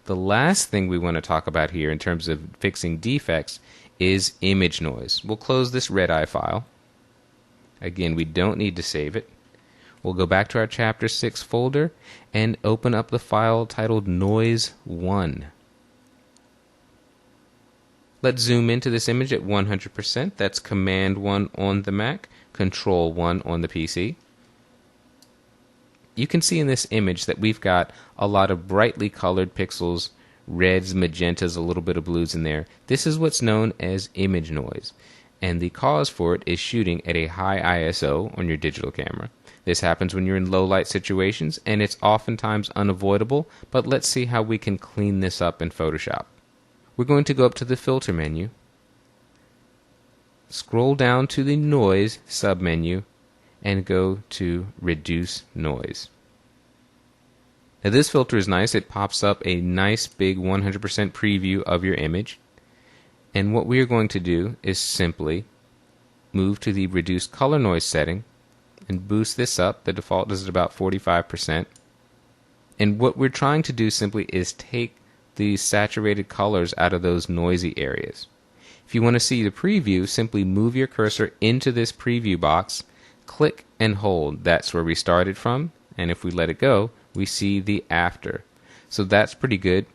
The last thing we want to talk about here in terms of fixing defects is image noise. We'll close this red eye file. Again, we don't need to save it. We'll go back to our Chapter 6 folder and open up the file titled Noise 1. Let's zoom into this image at 100%. That's Command 1 on the Mac, Control 1 on the PC. You can see in this image that we've got a lot of brightly colored pixels, reds, magentas, a little bit of blues in there. This is what's known as image noise, and the cause for it is shooting at a high ISO on your digital camera. This happens when you're in low light situations, and it's oftentimes unavoidable, but let's see how we can clean this up in Photoshop. We're going to go up to the Filter menu, scroll down to the Noise submenu, and go to Reduce Noise. Now this filter is nice. It pops up a nice big 100% preview of your image. And what we are going to do is simply move to the Reduce Color Noise setting and boost this up. The default is at about 45%. And what we're trying to do simply is take the saturated colors out of those noisy areas. If you want to see the preview, simply move your cursor into this preview box, click and hold. That's where we started from, and if we let it go, we see the after. So that's pretty good.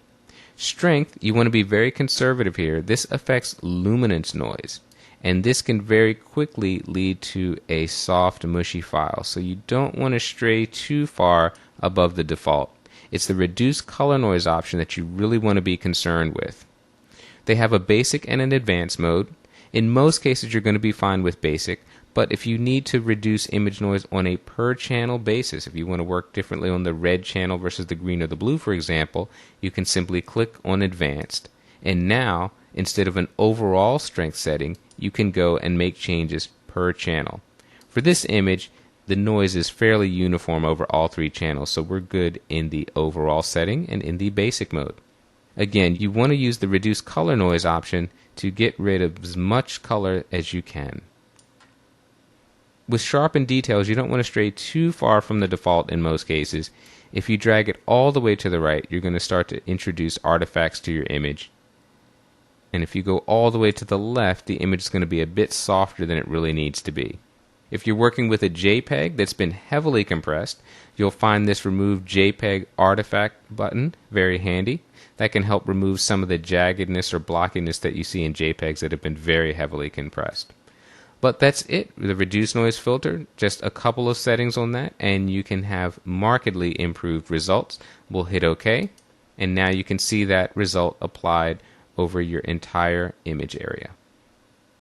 Strength, you want to be very conservative here. This affects luminance noise, and this can very quickly lead to a soft, mushy file. So you don't want to stray too far above the default. It's the reduce color noise option that you really want to be concerned with. They have a basic and an advanced mode. In most cases, you're going to be fine with basic, but if you need to reduce image noise on a per channel basis, if you want to work differently on the red channel versus the green or the blue, for example, you can simply click on advanced. And now, instead of an overall strength setting, you can go and make changes per channel. For this image, the noise is fairly uniform over all three channels, so we're good in the overall setting and in the basic mode. Again, you want to use the reduce color noise option to get rid of as much color as you can. With sharpened details, you don't want to stray too far from the default in most cases. If you drag it all the way to the right, you're going to start to introduce artifacts to your image. And if you go all the way to the left, the image is going to be a bit softer than it really needs to be. If you're working with a JPEG that's been heavily compressed, you'll find this Remove JPEG Artifact button very handy. That can help remove some of the jaggedness or blockiness that you see in JPEGs that have been very heavily compressed. But that's it. The Reduce Noise filter, just a couple of settings on that, and you can have markedly improved results. We'll hit OK, and now you can see that result applied over your entire image area.